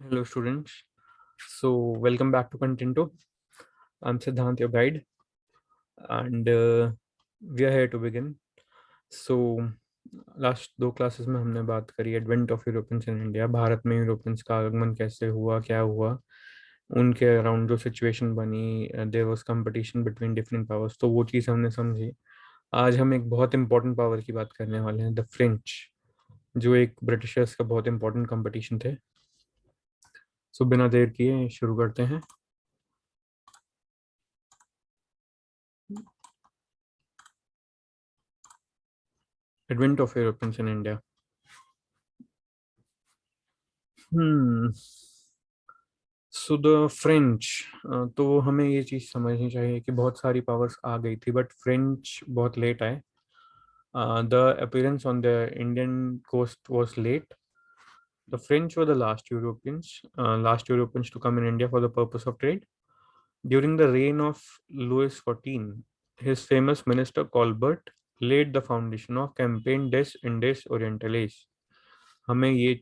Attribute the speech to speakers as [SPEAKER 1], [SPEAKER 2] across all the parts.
[SPEAKER 1] Hello, students. So, welcome back to Contento. I'm Siddhant, your guide, and we are here to begin. So, last दो classes में हमने बात करी advent of Europeans in India, Bharat में Europeans का आगमन कैसे हुआ, क्या हुआ, उनके अराउंड जो सिचुएशन बनी, there was competition between different powers, तो वो चीज़ हमने समझी। आज हम एक बहुत इंपॉर्टेंट पावर की बात करने वाले हैं, द फ्रेंच, जो एक ब्रिटिशर्स का बहुत इंपॉर्टेंट कंपटीशन थे। सो बिना देर किए शुरू करते हैं। Advent of Europeans in India. So the French, तो हमें ये चीज़ समझनी चाहिए कि बहुत सारी पावर्स आ गई थी बट फ्रेंच बहुत लेट आए। The appearance on the Indian coast was late. The French were the last Europeans to come in India for the purpose of trade. During the reign of Louis XIV, his famous minister Colbert laid the foundation of Campagne des Indes Orientales. हमें ये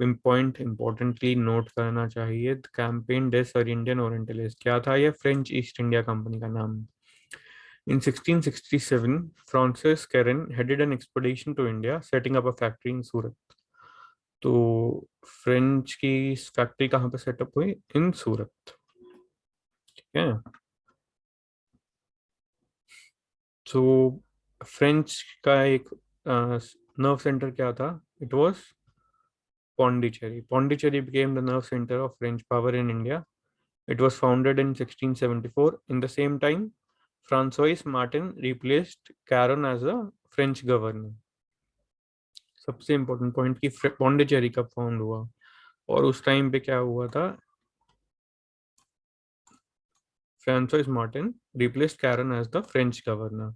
[SPEAKER 1] point importantly note करना चाहिए। Campaign डेस और Indian orientalist क्या था? ये French East India company का नाम। In 1667 Francis Caron headed an expedition to India setting up a factory in Surat. तो फ्रेंच की फैक्ट्री कहाँ पे सेटअप हुई? इन सूरत। ठीक है। तो फ्रेंच का एक नर्व सेंटर क्या था? It was Pondicherry. Pondicherry became the nerve center of French power in India. It was founded in 1674. In the same time, Francois Martin replaced Caron as a French governor. सबसे important point कि पौंडीचेरी कब found हुआ और उस time पे क्या हुआ था? Francois Martin replaced Caron as the French governor.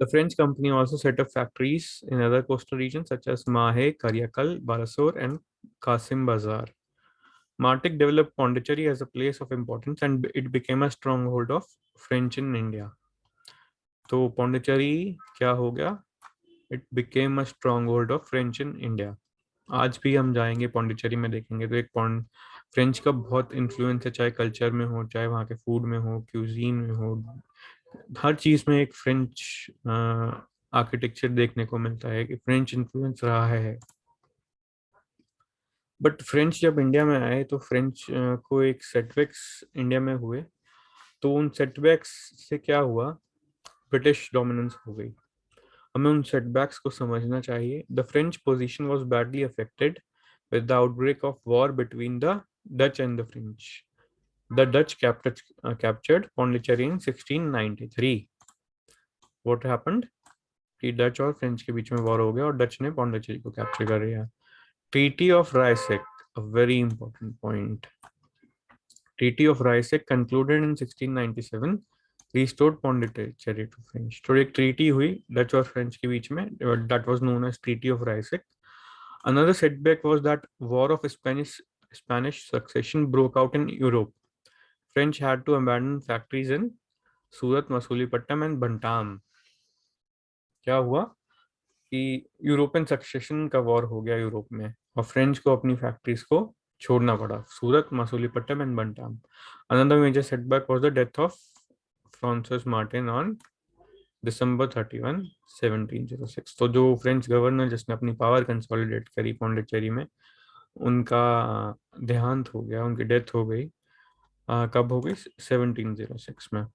[SPEAKER 1] The French company also set up factories in other coastal regions such as Mahe, Karyakal, Balasore, and Qasim Bazar. Martic developed Pondicherry as a place of importance and it became a stronghold of French in India. तो पौंडीचेरी क्या हो गया? It became a strong hold of French in India. आज भी हम जाएंगे पौंडीचेरी में, देखेंगे तो एक पौंड फ्रेंच का बहुत इन्फ्लुएंस है, चाहे कल्चर में हो, चाहे वहाँ के फूड में हो, क्यूजीन में हो, हर चीज में एक फ्रेंच आर्किटेक्चर देखने को मिलता है कि फ्रेंच इन्फ्लुएंस रहा है. बट फ्रेंच जब इंडिया में आए तो फ्रेंच को एक सेटबैक्स इंडिया में हुए. तो उन सेटबैक्स से क्या हुआ? ब्रिटिश डोमिनेंस हो गई. हमें उन सेटबैक्स को समझना चाहिए. The French position was badly affected with the outbreak of war between the Dutch and the French. The Dutch captured Pondicherry in 1693. What happened? कि डच और फ्रेंच के बीच में वॉर हो गया और डच ने पौंडीचेरी को कैप्चर कर लिया. Treaty of Ryswick, a very important point. Treaty of Raisek concluded in 1697 restored Pondicherry to French. तो एक ट्रीटी हुई डच और फ्रेंच के बीच में, that was known as Treaty of Raisek. Another setback was that War of Spanish Succession broke out in Europe. French had to abandon factories in Surat, Masulipatnam and Bantam. क्या हुआ कि यूरोपियन सक्सेशन का war हो गया Europe में और French को अपनी फैक्ट्रीज को छोड़ना पड़ा, Surat, Masulipatnam and Bantam. Another major setback was the death of Francis Martin on December 31, 1706. तो जो फ्रेंच गवर्नर जिसने अपनी पावर कंसोलिडेट करी पौंडीचेरी में, उनका देहांत हो गया, उनकी डेथ हो गई. कब हो गई? 1706 में.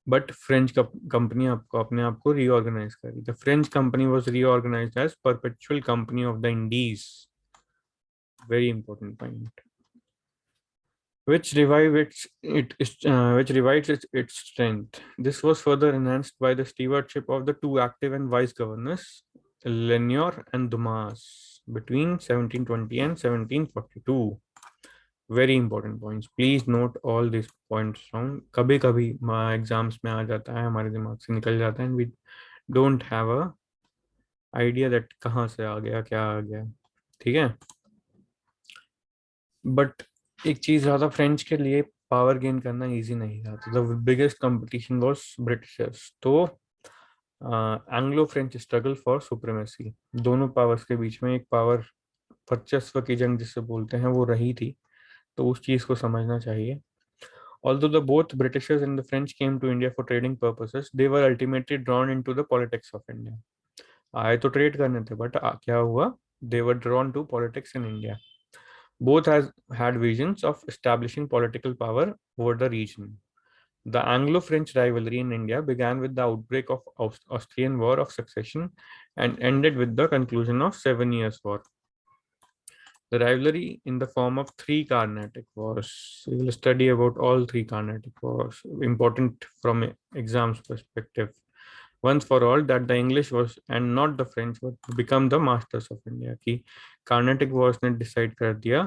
[SPEAKER 1] बट फ्रेंच कंपनी आपको अपने आप को रीऑर्गेनाइज करी. The French company was reorganised as perpetual company of the Indies. Very important point. Which revived its strength. This was further enhanced by the stewardship of the two active and wise governors, Lenoir and Dumas, between 1720 and 1742. Very important points. Please note all these points down. कभी कभी exams में आ जाता है, हमारे दिमाग से निकल जाता है and we don't have a idea that कहाँ से आ गया, क्या आ गया. ठीक है. बट एक चीज ज्यादा, फ्रेंच के लिए पावर गेन करना इजी नहीं था. The biggest competition was britishers. तो Anglo French struggle for supremacy, दोनों पावर्स के बीच में एक पावर वर्चस्व की जंग जिसे बोलते हैं वो रही थी, तो उस चीज को समझना चाहिए। Although the both Britishers and the French came to India for trading purposes, they were ultimately drawn into the politics of India. आए तो ट्रेड करने थे, बट क्या हुआ? They were drawn to politics in India. Both has had visions of establishing political power over the region. The Anglo-French rivalry in India began with the outbreak of Austrian War of Succession and ended with the conclusion of Seven Years' War. The rivalry in the form of three Carnatic Wars. We will study about all three Carnatic Wars, important from exams perspective. Once for all, that the English was and not the French were to become the masters of India. कि Carnatic Wars ने decide कर दिया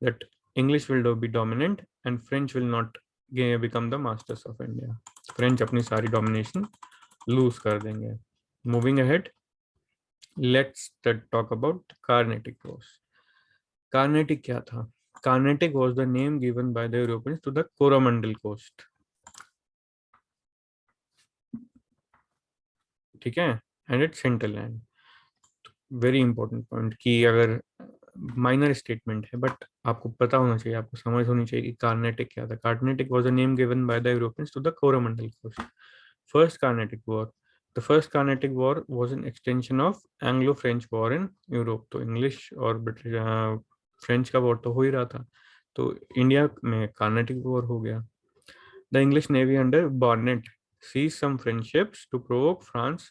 [SPEAKER 1] that English will be dominant and French will not become the masters of India. French अपनी सारी domination lose कर देंगे. Moving ahead, let's talk about Carnatic Wars. Carnatic क्या था? Carnatic was the name given by the Europeans to the Coromandel coast. ठीक है, and its hinterland. Very important point कि अगर माइनर स्टेटमेंट है बट आपको पता होना चाहिए, आपको समझ होनी चाहिए कि कार्नेटिक क्या था. Carnatic was a name given by the Europeans to the Coromandel coast. First Carnatic war. The first Carnatic war was an extension of Anglo French war in Europe. तो इंग्लिश और ब्रिटिश फ्रेंच का वॉर तो हो ही रहा था, तो इंडिया में कार्नेटिक वॉर हो गया. The English navy under Barnett seized some French ships to provoke France,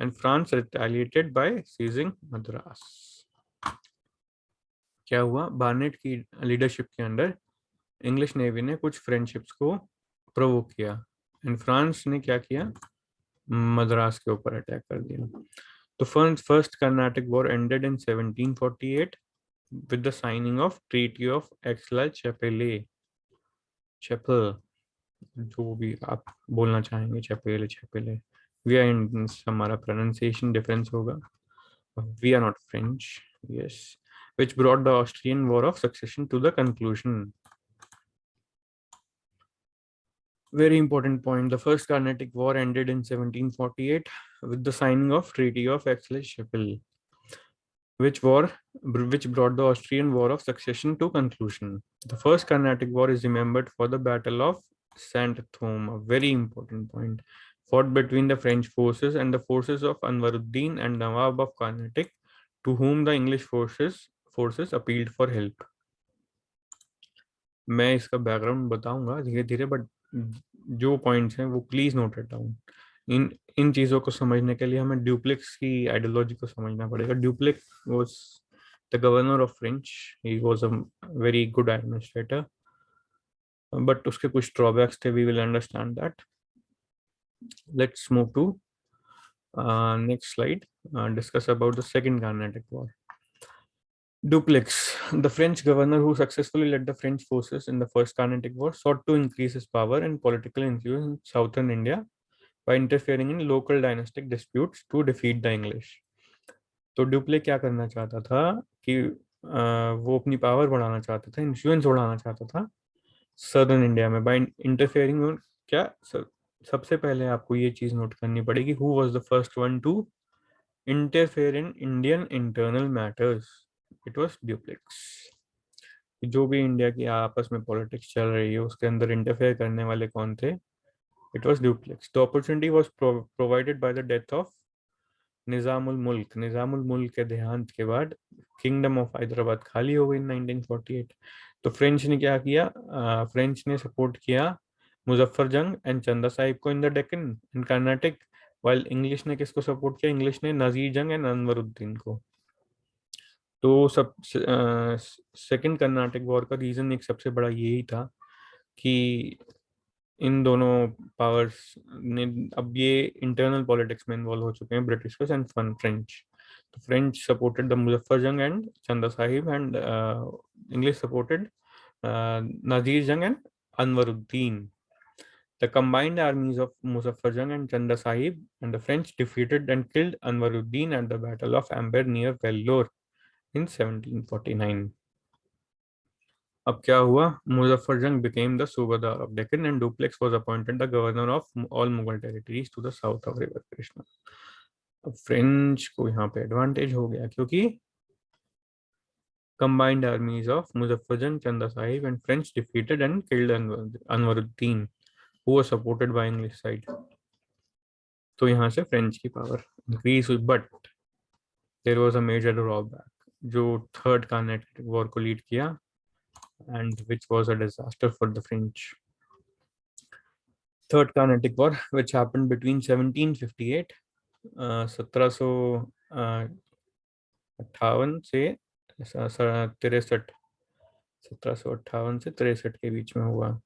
[SPEAKER 1] and France retaliated by seizing Madras. क्या हुआ? बार्नेट की लीडरशिप के अंडर इंग्लिश नेवी ने कुछ फ्रेंडशिप्स को प्रोवोक किया, एंड फ्रांस ने क्या किया? मद्रास के ऊपर अटैक कर दिया. तो first Carnatic war ended in 1748 with the signing of Treaty of Aix-la-Chapelle. Chapelle, जो भी आप बोलना चाहेंगे, Chapelle Chapelle. We are Indian, हमारा प्रोनाउंसिएशन डिफरेंस होगा. We are not French. Yes. which brought the Austrian War of Succession to the conclusion. Very important point. The First Carnatic War ended in 1748 with the signing of Treaty of Aix-la-Chapelle, which brought the Austrian War of Succession to conclusion. The First Carnatic War is remembered for the Battle of Saint-Thome, a very important point, fought between the French forces and the forces of Anwaruddin and Nawab of Carnatic, to whom the English forces appealed for help. मैं इसका background बताऊंगा धीरे धीरे, but जो points हैं वो please note it down. इन चीजों को समझने के लिए हमें ड्यूप्लेक्स की आइडियोलॉजी को समझना पड़ेगा. Dupleix was the governor of French. He was a very good administrator, but उसके कुछ ड्रॉबैक्स थे. We will understand that. Let's move to next slide. Discuss about the second Carnatic war. Dupleix, the French governor who successfully led the French forces in the First Carnatic War, sought to increase his power and political influence in southern India by interfering in local dynastic disputes to defeat the English. तो duplex क्या करना चाहता था कि वो अपनी power बढ़ाना चाहता था, इन्फ्लुएंस बढ़ाना चाहता था सदर्न इंडिया में बाय इंटरफेयरिंग. क्या सबसे पहले आपको ये चीज नोट करनी पड़ेगी, who was the first one to interfere in Indian internal matters? It was Dupleix. जो भी इंडिया की आपस में पॉलिटिक्स चल रही है उसके अंदर इंटरफेयर करने वाले कौन थे? It was Dupleix. The opportunity was provided by the death of Nizamul Mulk. Nizamul मुल्क के देहांत के बाद किंगडम ऑफ हैदराबाद खाली हो गई 1948. तो फ्रेंच ने क्या किया? फ्रेंच ने सपोर्ट किया मुजफ्फर जंग एंड चंदा साहिब को in the Deccan in Karnataka, while English ने किसको सपोर्ट किया? इंग्लिश ने नाजीर जंग एंड अनवरुद्दीन को. तो सब सेकंड कर्नाटक वॉर का रीजन एक सबसे बड़ा यही था कि इन दोनों पावर्स ने अब ये इंटरनल पॉलिटिक्स में इन्वॉल्व हो चुके हैं, ब्रिटिशर्स एंड फ्रेंच. तो फ्रेंच सपोर्टेड द मुजफ्फर जंग एंड चंदा साहिब, एंड इंग्लिश सपोर्टेड नाजीर जंग and Anwaruddin. The combined armies of Muzaffar Jung and Chanda Sahib and the French defeated and killed Anwaruddin at the Battle of Amber near Vellore in 1749. अब क्या हुआ? मुजफ्फर जंग became the Subadar of Deccan and Dupleix was appointed the governor of all Mughal territories to the south of river Krishna. अब French को यहाँ पे advantage हो गया क्योंकि combined armies of Muzaffarjan, Chanda Sahib and French defeated and killed Anwaruddin, who was supported by English side. तो यहाँ से फ्रेंच की पावर इंक्रीज हुई, but there was a major drawback जो थर्ड कार्नेटिक वॉर को लीड किया and which was a disaster for the French. Third Carnatic war which happened between 1758 1758 से 63 1758 से 63 के बीच में हुआ.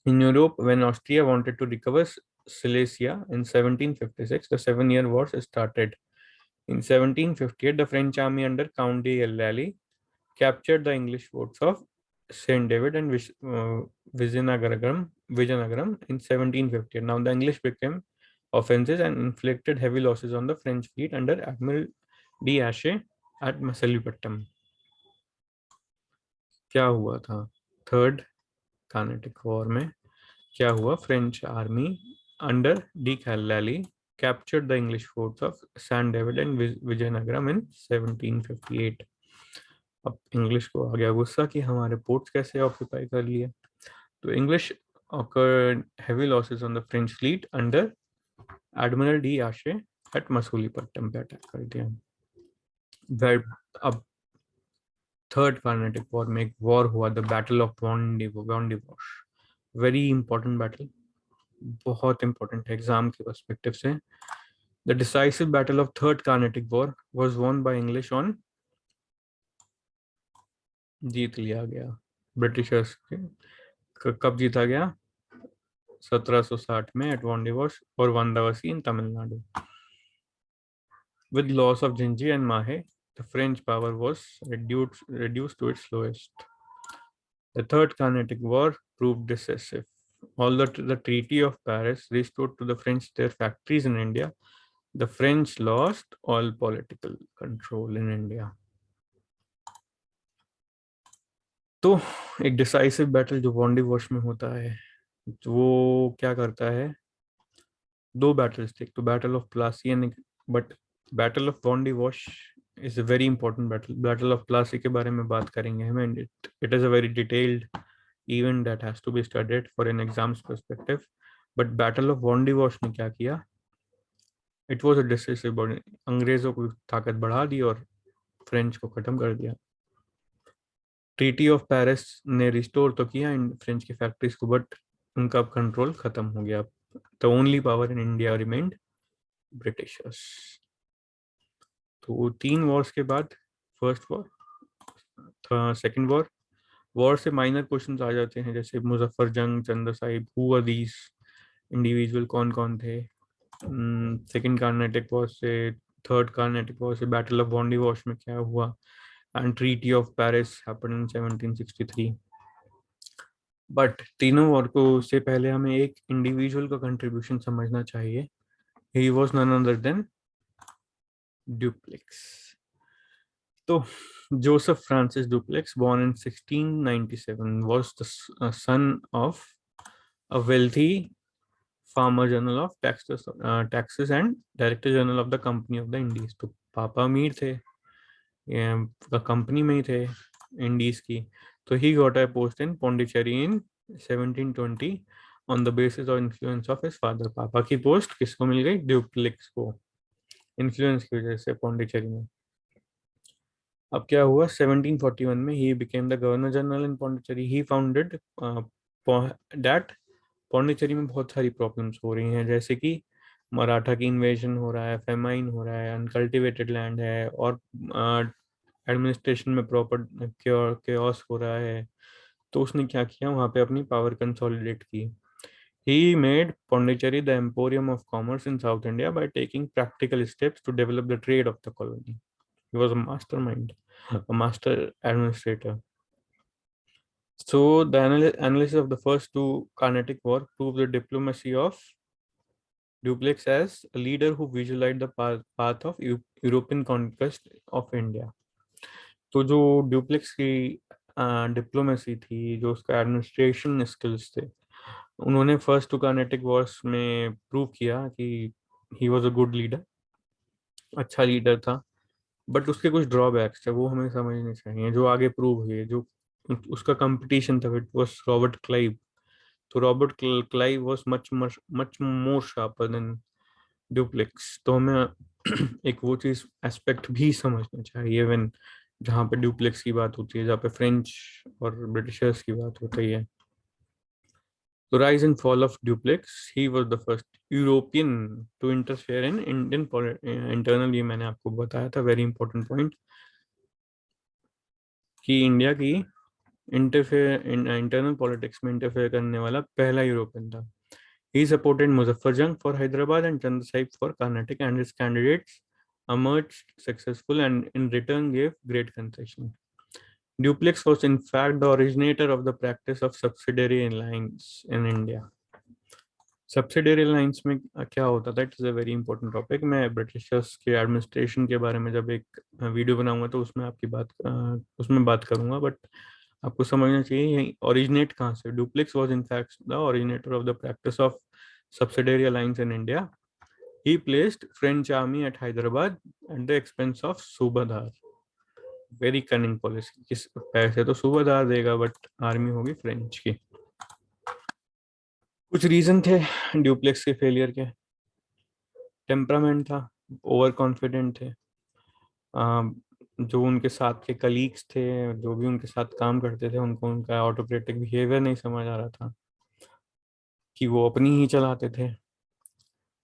[SPEAKER 1] In Europe, when Austria wanted to recover Silesia in 1756, the Seven-Year Wars started. In 1758, the French army under Count de Lally captured the English forts of Saint David and Vizianagaram in 1758. Now the English became offensive and inflicted heavy losses on the French fleet under Admiral D'Aché at Masulipatam. क्या हुआ था third Carnatic war में? क्या हुआ? French army under D लैली captured the English forts of San David and Vijayanagaram in 1758. अब English को आ गया गुस्सा कि हमारे पोर्ट्स कैसे ऑक्यूपाई कर लिए. तो English occurred heavy losses on the French fleet under Admiral D'Aché at Masulipatnam पे अटैक कर दिया. अब थर्ड कार्नेटिक वॉर में एक वॉर हुआ, the battle of Wandiwash. Very important battle, बहुत इंपॉर्टेंट है एग्जाम के पर्सपेक्टिव से. The decisive battle of third Carnatic war was won by English on, जीत लिया गया ब्रिटिशर्स के. कब जीता गया? 1760 में एट वॉन्डिवोश और वांदावसी इन Tamil Nadu. With loss of Gingee and माहे, the French power was reduced to its lowest. The Third Carnatic War proved decisive. Although the Treaty of Paris restored to the French their factories in India, the French lost all political control in India. तो एक decisive battle जो वॉन्डिवोश में होता है, वो क्या करता है? दो बैटल्स थे, तो battle of Plassey and but battle of Wandiwash is a very important battle. Battle of Plassey के बारे में बात करेंगे हम, and it is a very detailed event that has to be studied for an exams perspective. But Battle of Wandiwash ने क्या किया? It was a decisive. अंग्रेजों को ताकत बढ़ा दी और फ्रेंच को खत्म कर दिया. ट्रीटी ऑफ पेरिस ने रिस्टोर तो किया इन फ्रेंच की फैक्ट्रीज को, बट उनका कंट्रोल खत्म हो गया. The only power in India remained Britishers. तो 3 वॉर्स के बाद फर्स्ट वॉर, सेकंड वॉर से माइनर क्वेश्चंस आ जाते हैं, जैसे Muzaffar Jang, Chanda Sahib, who are these individual, कौन कौन थे. सेकंड कार्नेटिक वॉर से, थर्ड कार्नेटिक वॉर से, बैटल ऑफ वॉन्डिवोश में क्या हुआ, and treaty of Paris happened in 1763. But तीनों वॉर को से पहले हमें एक इंडिविजुअल का कंट्रीब्यूशन समझना चाहिए. He was none other than Dupleix. तो Joseph Francis Duplex, born in 1697, was the son of a wealthy farmer general of taxes and director general of the Company of the Indies. तो पापा अमीर थे, company में ही थे Indies की. तो he got a post in Pondicherry in 1720 on the basis of influence of his father. पापा की पोस्ट किसको मिल गई? ड्यूप्लेक्स को, इन्फ्लुएंस की वजह से पौंडीचेरी में. अब क्या हुआ? 1741 में he became the governor general in Pondicherry. He founded that Pondicherry में बहुत सारी प्रॉब्लम्स हो रही हैं, जैसे कि मराठा की इन्वेजन हो रहा है, फेमाइन हो रहा है, अनकल्टिवेटेड लैंड है, और एडमिनिस्ट्रेशन में प्रॉपर केओस हो रहा है. तो उसने क्या किया? वहाँ पे अपनी पावर कंसोलिडेट की. He made Pondicherry the emporium of commerce in South India by taking practical steps to develop the trade of the colony. He was a mastermind, a master administrator. So the analysis of the first two Carnatic War proved the diplomacy of Duplex as a leader who visualized the path of European conquest of India. तो जो duplex की diplomacy थी, जो उसका administration skills थे, उन्होंने first to Carnatic Wars में prove किया कि he was a good leader, अच्छा लीडर था. बट उसके कुछ ड्रॉबैक्स है, वो हमें समझने चाहिए, जो आगे प्रूव हुए। जो उसका कंपटीशन था, इट वाज रॉबर्ट क्लाइव। तो Robert Clive was much much much more sharper than Dupleix. तो हमें एक वो चीज एस्पेक्ट भी समझना चाहिए व्हेन, जहाँ पे ड्यूप्लेक्स की बात होती है, जहाँ पे फ्रेंच और ब्रिटिशर्स की बात होती है। तो rise and fall of Duplex, he was the first European to interfere in Indian internal, ये मैंने आपको बताया था, वेरी इंपॉर्टेंट पॉइंट, कि इंडिया की इंटरफेयर इंटरनल पॉलिटिक्स में इंटरफेयर करने वाला पहला यूरोपियन था। He supported Muzaffar Jung for Hyderabad and Chandra Sahib for Carnatic, and his candidates emerged successful and in return gave great concession. Duplex was in fact the originator of the practice of subsidiary alliance in India. Subsidiary lines में क्या होता था, it is a very important topic. मैं Britishers के administration के बारे में जब एक वीडियो बनाऊंगा तो उसमें आपकी बात उसमें बात करूंगा, बट आपको समझना चाहिए यही ओरिजिनेट कहाँ से। Dupleix was in fact the originator of the practice of subsidiary alliance in India. He placed French army at Hyderabad at the expense of subahdar. Very cunning policy, किस पैसे तो सूबादार देगा बट आर्मी होगी फ्रेंच की। कुछ रीजन थे ड्यूप्लेक्स के failure के। टेम्परामेंट था, ओवर कॉन्फिडेंट थे। जो उनके साथ के कलीग्स थे, जो भी उनके साथ काम करते थे, उनको उनका ऑटोक्रेटिक बिहेवियर नहीं समझ आ रहा था, कि वो अपनी ही चलाते थे।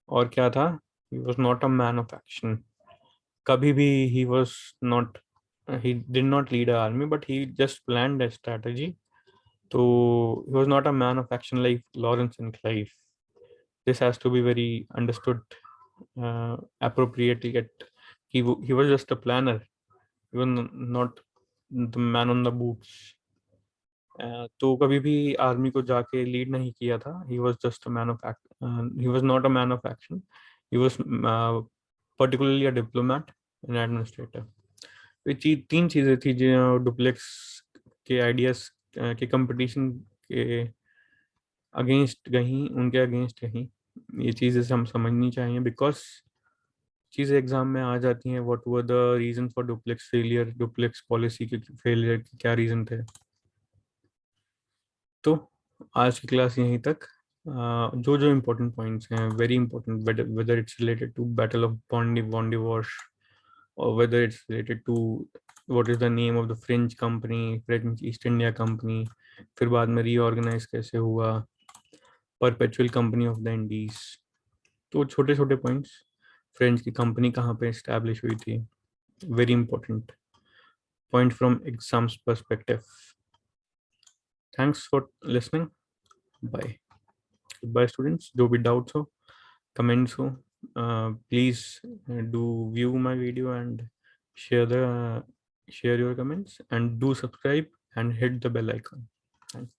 [SPEAKER 1] और क्या था, he was not a man of action. कभी भी he was not, he did not lead an army, but he just planned a strategy. So he was not a man of action like Lawrence and Clive. This has to be very understood appropriately. He was just a planner, even not the man on the boots. तो कभी भी army को जाके lead नहीं किया था। He was just a man of act, he was not a man of action. He was particularly a diplomat and administrator. ये तीन चीजें थी जो डुप्लेक्स के आइडियाज के कंपटीशन के अगेंस्ट गई, उनके अगेंस्ट गई। ये चीजें हम समझनी चाहिए, बिकॉज चीजें एग्जाम में आ जाती हैं। What were the reason for Dupleix failure, Dupleix policy के फेलियर के क्या रीजन थे। तो आज की क्लास यहीं तक। जो जो इम्पोर्टेंट पॉइंट्स हैं, very important, whether it's related to battle of Wandiwash, और whether it's related to what is the name of the French company, French East India company, फिर बाद में रीऑर्गेनाइज कैसे हुआ, perpetual company of the Indies. तो छोटे छोटे पॉइंट्स, फ्रेंच की कंपनी कहाँ पे इस्टेब्लिश हुई थी, very important point from exams perspective. Thanks for listening, bye bye students. जो भी डाउट्स हो, कमेंट्स हो, please do view my video and share the share your comments, and do subscribe and hit the bell icon. Thanks.